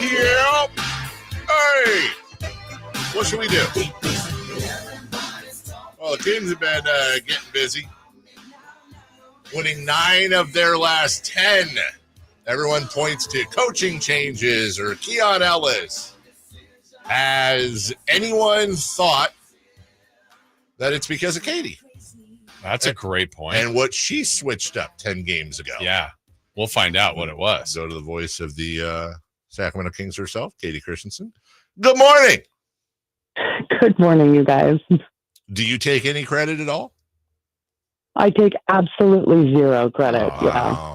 Yep. Hey, what should we do? Well, the Kings have been getting busy, winning 9 of their last 10. Everyone points to coaching changes or Keon Ellis. Has anyone thought that it's because of Kayte? That's a great point. And what she switched up 10 games ago. Yeah, we'll find out what it was. Go to the voice of the Sacramento Kings herself, Kayte Christensen. Good morning. Good morning, you guys. Do you take any credit at all? I take absolutely zero credit.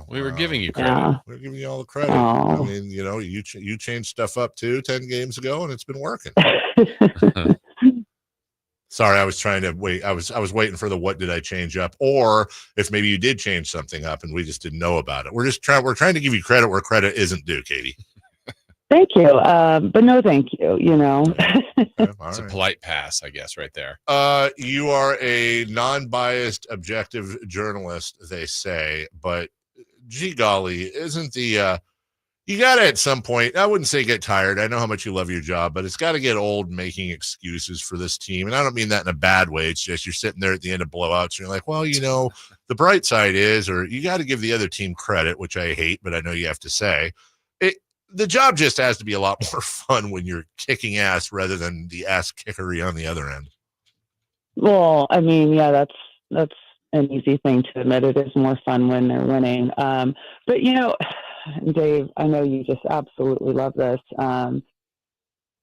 We were giving you credit. Yeah. We're giving you all the credit. I mean, you know, you changed stuff up too 10 games ago, and it's been working. Sorry, I was trying to wait. I was waiting for the what did I change up, or if maybe you did change something up and we just didn't know about it. We're trying to give you credit where credit isn't due, Kayte. Thank you, but no, thank you. You know, it's a polite pass, I guess, right there. You are a non-biased, objective journalist, they say, but gee golly, isn't the you got to at some point, I wouldn't say get tired. I know how much you love your job, but it's got to get old making excuses for this team. And I don't mean that in a bad way. It's just you're sitting there at the end of blowouts and you're like, well, you know, the bright side is, or you got to give the other team credit, which I hate, but I know you have to say. The job just has to be a lot more fun when you're kicking ass rather than the ass kickery on the other end. well, I mean, yeah, that's an easy thing to admit. It is more fun when they're winning. But you know, Dave, I know you just absolutely love this.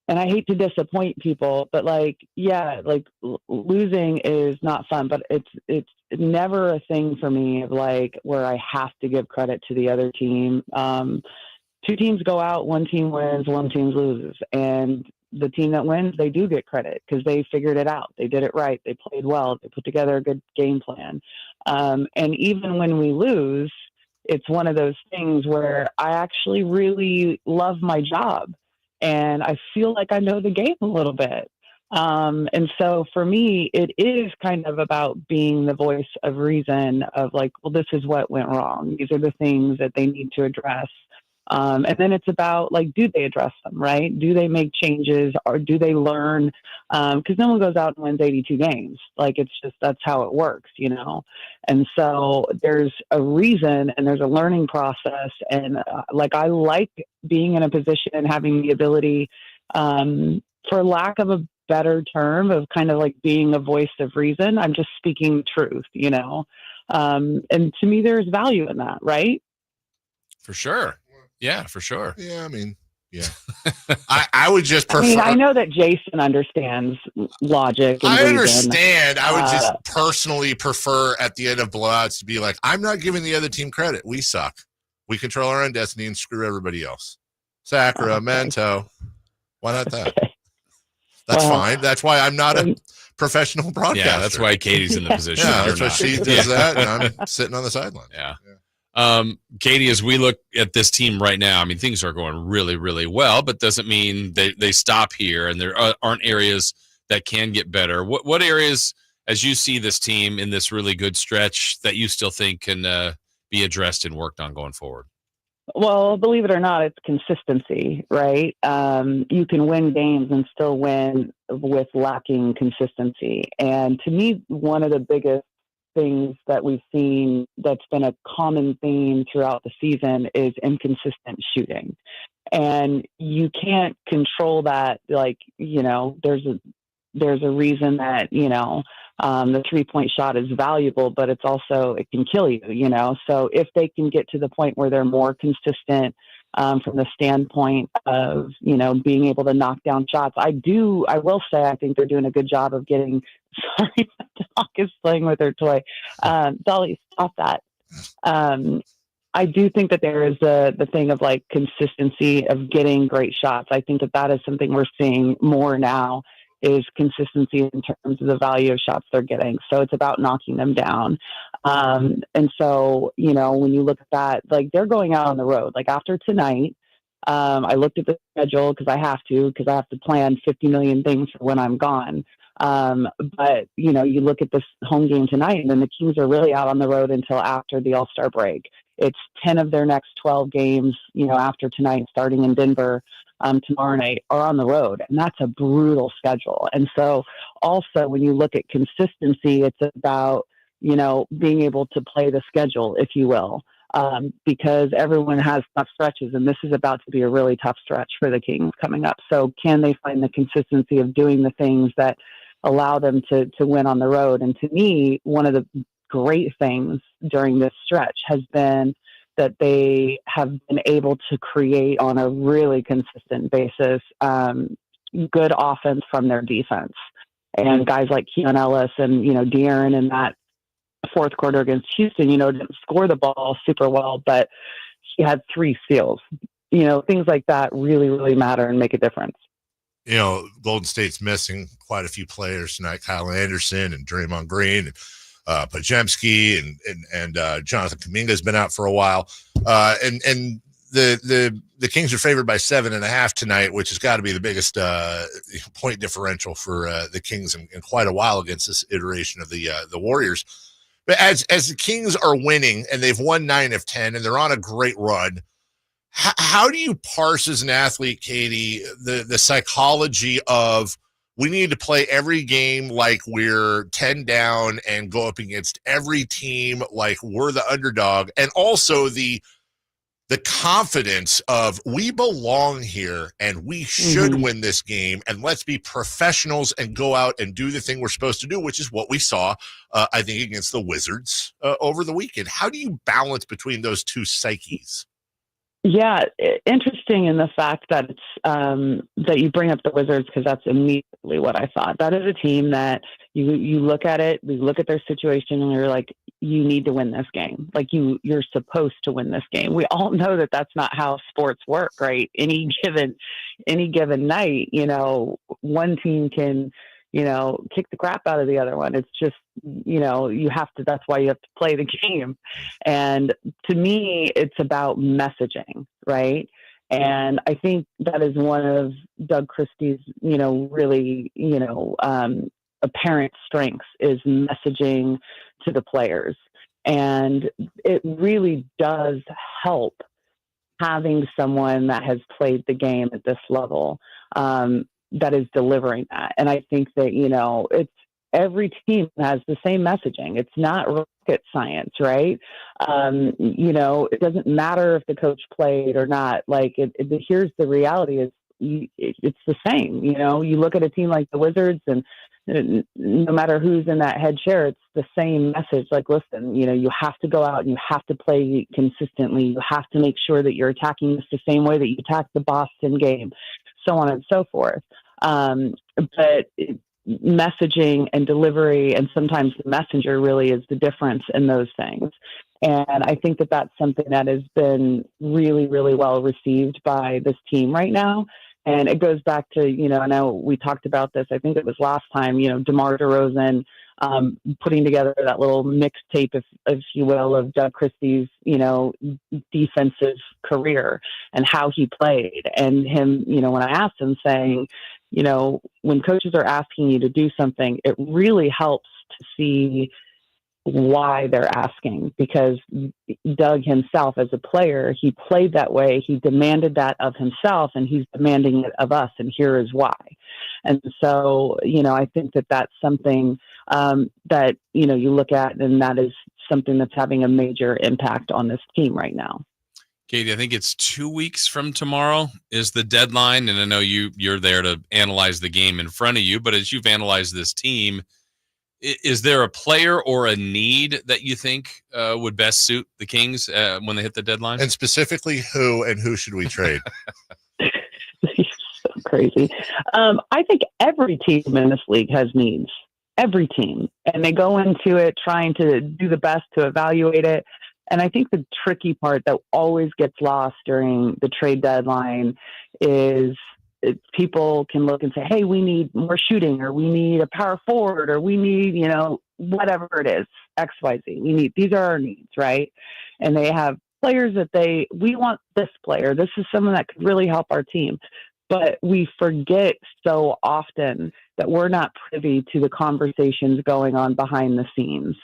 And I hate to disappoint people, but losing is not fun, but it's never a thing for me of where I have to give credit to the other team. 2 teams go out, 1 team wins, 1 team loses. And the team that wins, they do get credit because they figured it out. They did it right. They played well. They put together a good game plan. And even when we lose, it's one of those things where I actually really love my job and I feel like I know the game a little bit. And so for me, it is kind of about being the voice of reason of well, this is what went wrong. These are the things that they need to address. And then it's about do they address them, right? Do they make changes or do they learn? Because no one goes out and wins 82 games. It's just, that's how it works, you know? And so there's a reason and there's a learning process. And I like being in a position and having the ability, for lack of a better term, of kind of being a voice of reason. I'm just speaking truth, you know? And to me, there's value in that, right? For sure. Yeah, for sure. Yeah, I mean, yeah. I would just prefer. I mean, I know that Jason understands logic. And I reason. understand. I would just personally prefer at the end of blowouts to be I'm not giving the other team credit. We suck. We control our own destiny and screw everybody else. Sacramento. Why not that? Okay. That's fine. That's why I'm not a professional broadcaster. Yeah, that's why Katie's in the position. Yeah, that's why she does that, and I'm sitting on the sideline. Yeah. Kayte, as we look at this team right now, I mean, things are going really, really well, but doesn't mean they stop here and there aren't areas that can get better. What areas, as you see this team in this really good stretch, that you still think can be addressed and worked on going forward? Well, believe it or not, it's consistency, right? You can win games and still win with lacking consistency. And to me, one of the biggest things that we've seen that's been a common theme throughout the season is inconsistent shooting. And you can't control that. There's a reason that, the 3-point shot is valuable, but it can kill you, So if they can get to the point where they're more consistent from the standpoint of, being able to knock down shots, I will say, I think they're doing a good job of getting, sorry, my dog is playing with her toy. Dolly, stop that. I do think that there is the thing of consistency of getting great shots. I think that is something we're seeing more now, is consistency in terms of the value of shots they're getting. So it's about knocking them down. And so, when you look at that, they're going out on the road, after tonight, I looked at the schedule because I have to plan 50 million things for when I'm gone. But you look at this home game tonight and then the Kings are really out on the road until after the All-Star break. It's 10 of their next 12 games, after tonight, starting in Denver tomorrow night, are on the road. And that's a brutal schedule. And so also when you look at consistency, it's about, being able to play the schedule, if you will. Because everyone has tough stretches, and this is about to be a really tough stretch for the Kings coming up. So can they find the consistency of doing the things that allow them to win on the road? And to me, one of the great things during this stretch has been that they have been able to create on a really consistent basis good offense from their defense. And guys like Keon Ellis and, De'Aaron in that fourth quarter against Houston, didn't score the ball super well, but he had 3 steals. Things like that really, really matter and make a difference. Golden State's missing quite a few players tonight. Kyle Anderson and Draymond Green and Podziemski and Jonathan Kuminga's been out for a while. And the Kings are favored by 7.5 tonight, which has got to be the biggest point differential for the Kings in quite a while against this iteration of the Warriors. But as the Kings are winning, and they've won 9 of 10, and they're on a great run, how do you parse as an athlete, Kayte, the psychology of we need to play every game like we're 10 down and go up against every team like we're the underdog, and also the confidence of we belong here and we should win this game, and let's be professionals and go out and do the thing we're supposed to do, which is what we saw, I think, against the Wizards over the weekend. How do you balance between those two psyches? Yeah, interesting in the fact that it's that you bring up the Wizards, because that's immediately what I thought. That is a team that you look at it, we look at their situation, and you're like, you need to win this game. Like you're supposed to win this game. We all know that that's not how sports work, right? Any given night, one team can, kick the crap out of the other one. It's just, you have to, that's why you have to play the game. And to me, it's about messaging, right? And I think that is one of Doug Christie's, really, apparent strengths is messaging to the players. And it really does help having someone that has played the game at this level, that is delivering that. And I think that, it's every team has the same messaging. It's not rocket science, right? It doesn't matter if the coach played or not. Like here's the reality is it's the same. You look at a team like the Wizards, and no matter who's in that head chair, it's the same message. Like, listen, you have to go out and you have to play consistently. You have to make sure that you're attacking this the same way that you attacked the Boston game, so on and so forth. But messaging and delivery, and sometimes the messenger, really is the difference in those things. And I think that that's something that has been really, really well received by this team right now. And it goes back to, I know we talked about this, I think it was last time, DeMar DeRozan putting together that little mixtape, if you will, of Doug Christie's, defensive career and how he played. And him, when I asked him, saying, when coaches are asking you to do something, it really helps to see why they're asking, because Doug himself as a player, he played that way. He demanded that of himself, and he's demanding it of us. And here is why. And so, I think that that's something that, you look at, and that is something that's having a major impact on this team right now. Kayte, I think it's 2 weeks from tomorrow is the deadline. And I know you're there to analyze the game in front of you, but as you've analyzed this team, is there a player or a need that you think would best suit the Kings when they hit the deadline? And specifically, who should we trade? So crazy. I think every team in this league has needs. Every team. And they go into it trying to do the best to evaluate it. And I think the tricky part that always gets lost during the trade deadline is people can look and say, hey, we need more shooting, or we need a power forward, or we need, whatever it is, XYZ. These are our needs, right? And they have players that we want this player. This is someone that could really help our team. But we forget so often that we're not privy to the conversations going on behind the scenes.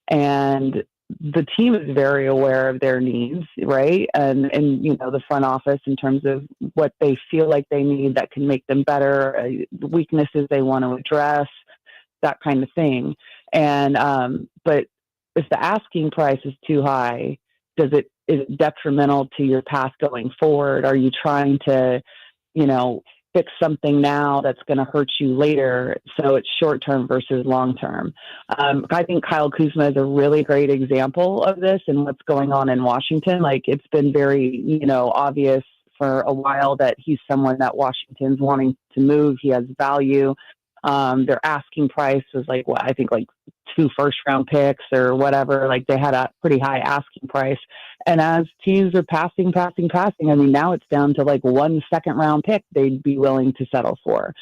And the team is very aware of their needs, right? And the front office in terms of what they feel like they need that can make them better, weaknesses they want to address, that kind of thing. And but if the asking price is too high, is it detrimental to your path going forward? Are you trying to, fix something now that's going to hurt you later? So it's short term versus long term. I think Kyle Kuzma is a really great example of this and what's going on in Washington. Like, it's been very, obvious for a while that he's someone that Washington's wanting to move. He has value. Their asking price was I think 2 first-round picks or whatever. Like, they had a pretty high asking price. And as teams are passing, I mean, now it's down to 1 second-round pick they'd be willing to settle for.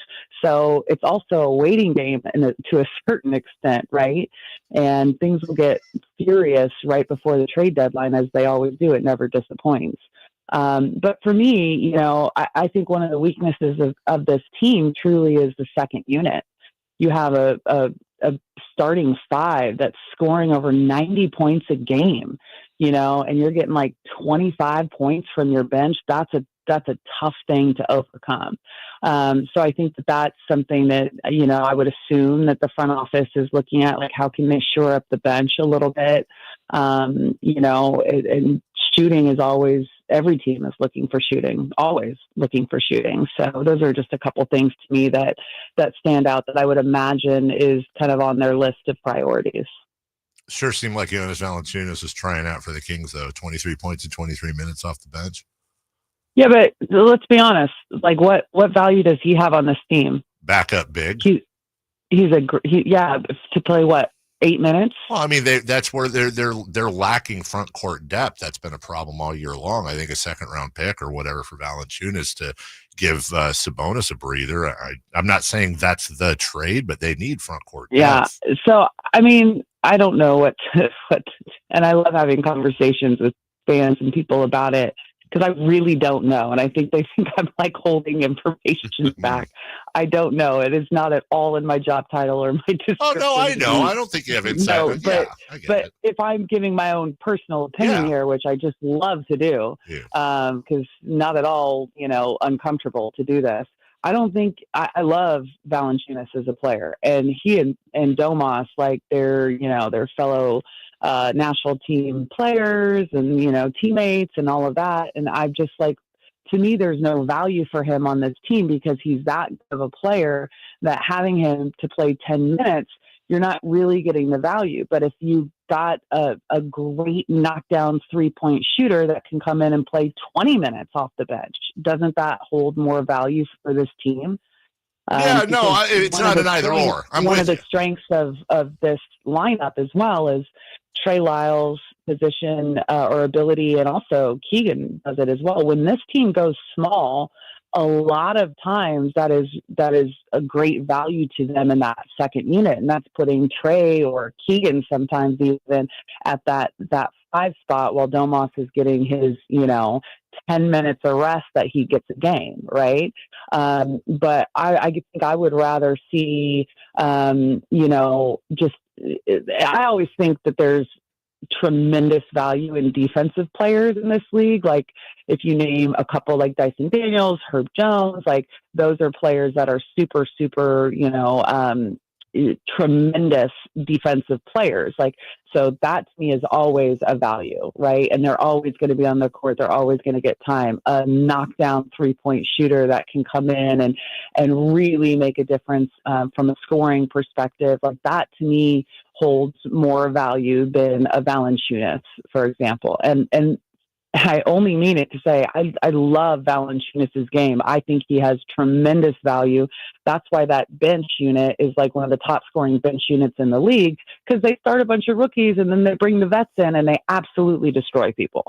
So it's also a waiting game to a certain extent, right? And things will get furious right before the trade deadline, as they always do. It never disappoints. But for me, I think one of the weaknesses of this team truly is the second unit. You have a starting 5 that's scoring over 90 points a game, and you're getting 25 points from your bench. That's a tough thing to overcome. So I think that's something that, I would assume that the front office is looking at, how can they shore up the bench a little bit? And shooting is always, every team is looking for shooting, always looking for shooting. So those are just a couple things to me that stand out that I would imagine is kind of on their list of priorities. Sure seemed like Jonas Valanciunas was trying out for the Kings, though. 23 points in 23 minutes off the bench. Yeah, but let's be honest. What value does he have on this team? Backup big. To play what? 8 minutes? Well, I mean, that's where they're lacking front court depth. That's been a problem all year long. I think a second-round pick or whatever for Valanciunas to give Sabonis a breather. I'm not saying that's the trade, but they need front court depth. Yeah. So, I mean, I don't know what, and I love having conversations with fans and people about it, because I really don't know. And I think they think I'm holding information back. I don't know. It is not at all in my job title or my description. Oh, no, I know. I don't think you have insight. No, but if I'm giving my own personal opinion here, which I just love to do, because not at all, uncomfortable to do this. I don't think I love Valanciunas as a player, and he and Domas, they're fellow national team players and, teammates and all of that. And I just to me, there's no value for him on this team because he's that good of a player that having him to play 10 minutes, you're not really getting the value. But if you've got a great knockdown 3-point shooter that can come in and play 20 minutes off the bench, doesn't that hold more value for this team? It's not an either or. One of the strengths of this lineup as well is Trey Lyles' position or ability, and also Keegan does it as well. When this team goes small, a lot of times that is a great value to them in that second unit, and that's putting Trey or Keegan sometimes even at that 5 spot while Domas is getting his 10 minutes of rest that he gets a game, right? But I think I would rather see I always think that there's tremendous value in defensive players in this league. If you name a couple like Dyson Daniels, Herb Jones, those are players that are super, super, tremendous defensive players. So that to me is always a value, right? And they're always going to be on the court. They're always going to get time. A knockdown 3-point shooter that can come in and really make a difference from a scoring perspective. That to me holds more value than a Valanciunas, for example. And I only mean it to say I love Valanciunas' game. I think he has tremendous value. That's why that bench unit is one of the top scoring bench units in the league, because they start a bunch of rookies and then they bring the vets in and they absolutely destroy people.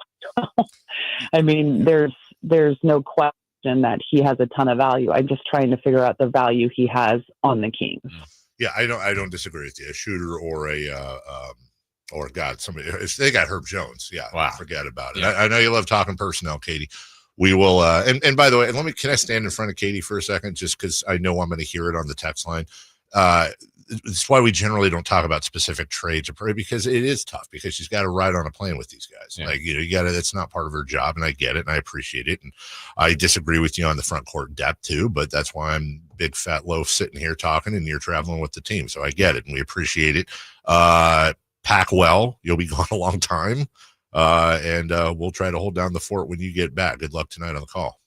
I mean, there's no question that he has a ton of value. I'm just trying to figure out the value he has on the Kings. Yeah, I don't disagree with you. A shooter or somebody. They got Herb Jones. Yeah, wow. Forget about it. Yeah. I know you love talking personnel, Katie. We will. And by the way, can I stand in front of Katie for a second, just because I know I'm going to hear it on the text line. it's why we generally don't talk about specific trades because it is tough because she's got to ride on a plane with these guys. Yeah. Like, you got to, that's not part of her job. And I get it. And I appreciate it. And I disagree with you on the front court depth too, but that's why I'm big fat loaf sitting here talking and you're traveling with the team. So I get it. And we appreciate it. Pack well, you'll be gone a long time. And we'll try to hold down the fort when you get back. Good luck tonight on the call.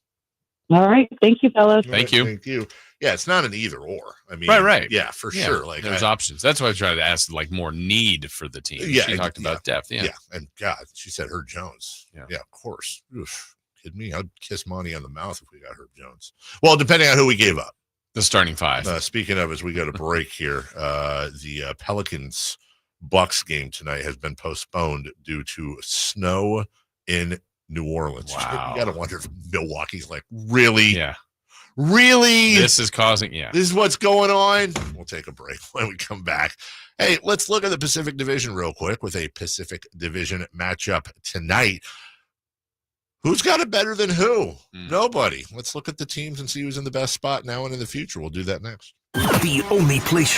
All right. Thank you, fellas. Thank you. Thank you. Yeah, it's not an either or. I mean, right. Yeah, for sure. Like there's options. That's why I tried to ask like more need for the team. Yeah, she talked about depth. Yeah. And God, she said Herb Jones. Yeah, of course. Oof, kidding me? I'd kiss Monty on the mouth if we got Herb Jones. Well, depending on who we gave up. The starting five. Speaking of, as we go to break here, the Pelicans Bucks game tonight has been postponed due to snow in New Orleans. Wow. You got to wonder if Milwaukee's like, really? Yeah. Really? This is causing, This is what's going on? We'll take a break when we come back. Hey, let's look at the Pacific Division real quick with a Pacific Division matchup tonight. Who's got it better than who? Nobody. Let's look at the teams and see who's in the best spot now and in the future. We'll do that next. The only place